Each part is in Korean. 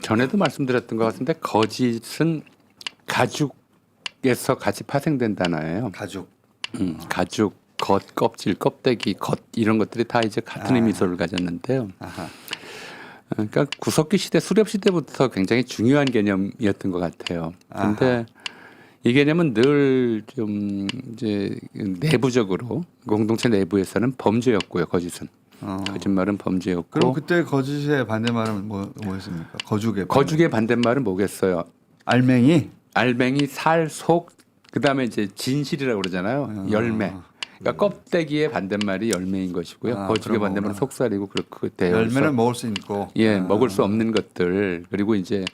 전에도 말씀드렸던 것 같은데 거짓은 가죽에서 같이 파생된 단어예요. 가죽. 가죽, 겉, 껍질, 껍데기, 겉 이런 것들이 다 이제 같은 의미소를 가졌는데요. 아하. 그러니까 구석기 시대, 수렵 시대부터 굉장히 중요한 개념이었던 것 같아요. 그런데 이 개념은 늘 좀 이제 내부적으로 공동체 내부에서는 범죄였고요. 거짓은. 거짓말은 범죄였고. 그럼 그때 거짓의 반대말은 뭐였습니까? 거죽의 반대말은 뭐겠어요? 알맹이. 알맹이, 살, 속, 그다음에 이제 진실이라고 그러잖아요. 열매. 그러니까 껍데기의 반대말이 열매인 것이고요. 거죽의 반대말은 속살이고 그렇게 돼요. 열매는 먹을 수 있고. 먹을 수 없는 것들. 그리고 이제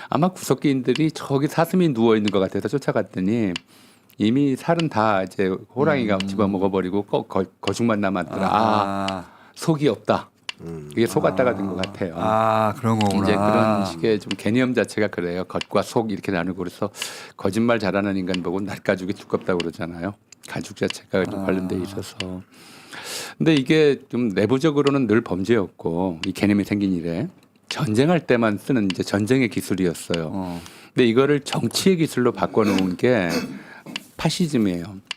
아마 구석기인들이 저기 사슴이 누워 있는 것 같아서 쫓아갔더니 이미 살은 다 이제 호랑이가 집어먹어버리고 거죽만 남았더라. 속이 없다. 이게 속았다가 된 것 같아요. 그런 거구나. 이제 그런 식의 좀 개념 자체가 그래요. 겉과 속 이렇게 나누고 그래서 거짓말 잘하는 인간 보고 낫가죽이 두껍다고 그러잖아요. 가죽 자체가 관련돼 있어서. 근데 이게 좀 내부적으로는 늘 범죄였고 이 개념이 생긴 이래 전쟁할 때만 쓰는 이제 전쟁의 기술이었어요. 근데 이거를 정치의 기술로 바꿔놓은 게 파시즘이에요.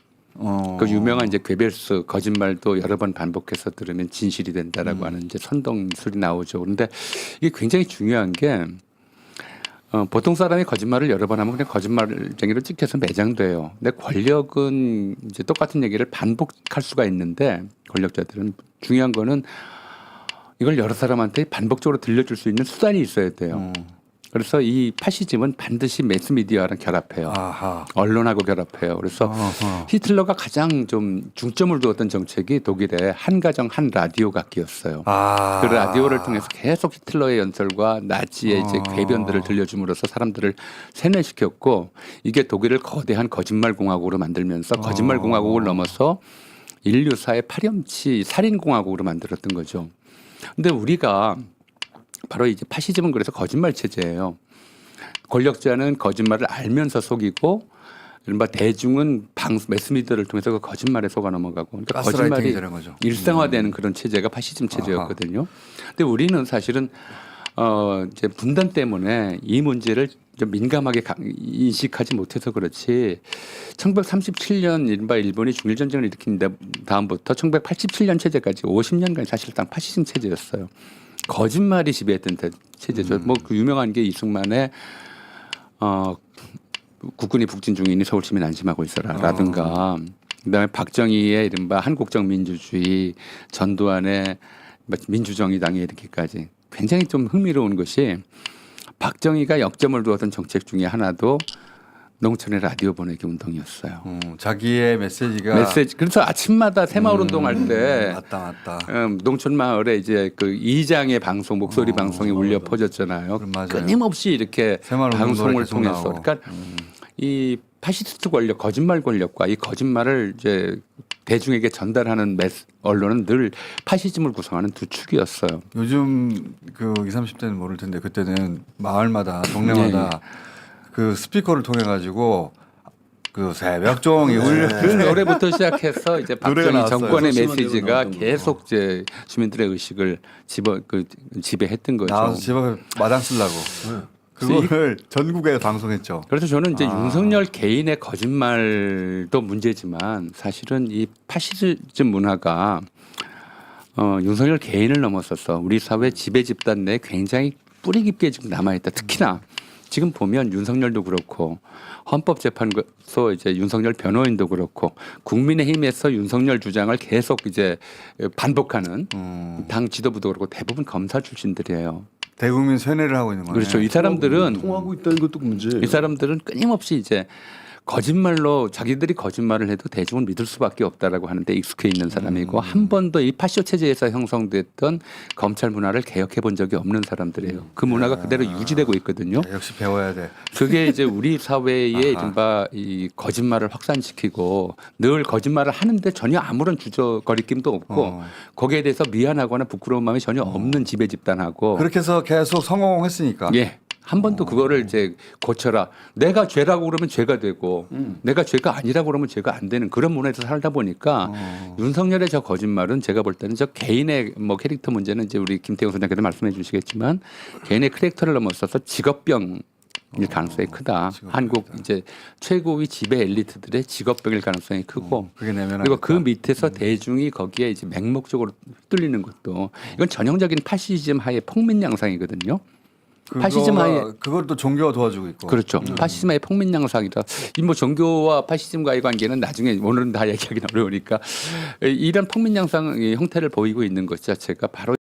그 유명한 이제 괴벨스 거짓말도 여러 번 반복해서 들으면 진실이 된다라고 하는 이제 선동술이 나오죠. 그런데 이게 굉장히 중요한 게 보통 사람이 거짓말을 여러 번 하면 그냥 거짓말쟁이로 찍혀서 매장돼요. 근데 권력은 이제 똑같은 얘기를 반복할 수가 있는데 권력자들은 중요한 거는 이걸 여러 사람한테 반복적으로 들려줄 수 있는 수단이 있어야 돼요. 그래서 이 파시즘은 반드시 매스미디어랑 결합해요. 언론하고 결합해요. 그래서 히틀러가 가장 좀 중점을 두었던 정책이 독일의 한 가정 한 라디오 갖기였어요. 그 라디오를 통해서 계속 히틀러의 연설과 나치의 이제 궤변들을 들려줌으로써 사람들을 세뇌시켰고 이게 독일을 거대한 거짓말 공화국으로 만들면서 거짓말 공화국을 넘어서 인류사의 파렴치 살인 공화국으로 만들었던 거죠. 근데 우리가 바로 이제 파시즘은 그래서 거짓말 체제예요. 권력자는 거짓말을 알면서 속이고 이른바 대중은 매스미디어를 통해서 그 거짓말에 속아 넘어가고 그러니까 거짓말이 일상화되는 그런 체제가 파시즘 체제였거든요. 근데 우리는 사실은 이제 분단 때문에 이 문제를 좀 민감하게 인식하지 못해서 그렇지 1937년 이른바 일본이 중일전쟁을 일으킨 다음부터 1987년 체제까지 50년간 사실상 파시즘 체제였어요. 거짓말이 지배했던 체제죠. 뭐 그 유명한 게 이승만의 국군이 북진 중이니 서울 시민 안심하고 있어라라든가 그다음에 박정희의 이른바 한국적 민주주의 전두환의 민주정의당에 이르기까지 굉장히 좀 흥미로운 것이 박정희가 역점을 두었던 정책 중에 하나도 농촌의 라디오 보내기 운동이었어요. 자기의 메시지. 그래서 아침마다 새마을 운동할 때 맞다. 농촌 마을에 이제 그 이장의 방송 목소리 방송이 울려 퍼졌잖아요. 끊임없이 이렇게 방송을 통해서. 그러니까 이 파시스트 권력, 거짓말 권력과 이 거짓말을 이제 대중에게 전달하는 언론은 늘 파시즘을 구성하는 두 축이었어요. 요즘 그 20, 30대는 모를 텐데 그때는 마을마다 동네마다 그 스피커를 통해 가지고 그 새벽종이 울려 그 노래부터 시작해서 이제 박정희 정권의 메시지가 계속 이제 주민들의 의식을 지배했던 거죠. 나와서 집 앞에 마당 쓰려고. 그걸 전국에 방송했죠. 그래서 저는 이제 윤석열 개인의 거짓말도 문제지만 사실은 이 파시즘 문화가 윤석열 개인을 넘어서서 우리 사회 지배 집단 내에 굉장히 뿌리 깊게 지금 남아있다. 특히나 지금 보면 윤석열도 그렇고 헌법재판소 이제 윤석열 변호인도 그렇고 국민의힘에서 윤석열 주장을 계속 이제 반복하는 당 지도부도 그렇고 대부분 검사 출신들이에요. 대국민 세뇌를 하고 있는 거예요. 그렇죠. 이 사람들은 통하고 있다는 것도 문제예요. 이 사람들은 끊임없이 이제 거짓말로 자기들이 거짓말을 해도 대중은 믿을 수밖에 없다라고 하는데 익숙해 있는 사람이고 한 번도 이 파쇼 체제에서 형성됐던 검찰 문화를 개혁해 본 적이 없는 사람들이에요. 그 문화가 그대로 유지되고 있거든요. 역시 배워야 돼. 그게 이제 우리 사회의 이른바 이 거짓말을 확산시키고 늘 거짓말을 하는데 전혀 아무런 주저거리낌도 없고 거기에 대해서 미안하거나 부끄러운 마음이 전혀 없는 지배 집단하고 그렇게 해서 계속 성공했으니까. 예. 한 번도 그거를 이제 고쳐라. 내가 죄라고 그러면 죄가 되고 내가 죄가 아니라고 그러면 죄가 안 되는 그런 문화에서 살다 보니까 윤석열의 저 거짓말은 제가 볼 때는 저 개인의 뭐 캐릭터 문제는 이제 우리 김태형 소장께서 말씀해 주시겠지만 개인의 캐릭터를 넘어서서 직업병 일 가능성이 크다. 한국 이제 최고위 지배 엘리트들의 직업병일 가능성이 크고 그게 내면하겠다. 그리고 그 밑에서 대중이 거기에 이제 맹목적으로 휘둘리는 것도 이건 전형적인 파시즘 하의 폭민 양상이거든요. 파시즘 하에 그걸 또 종교가 도와주고 있고. 그렇죠. 파시즘의 폭민 양상이다. 이 뭐 종교와 파시즘과의 관계는 나중에 오늘은 다 얘기하기는 어려우니까 이런 폭민 양상 형태를 보이고 있는 것 자체가 바로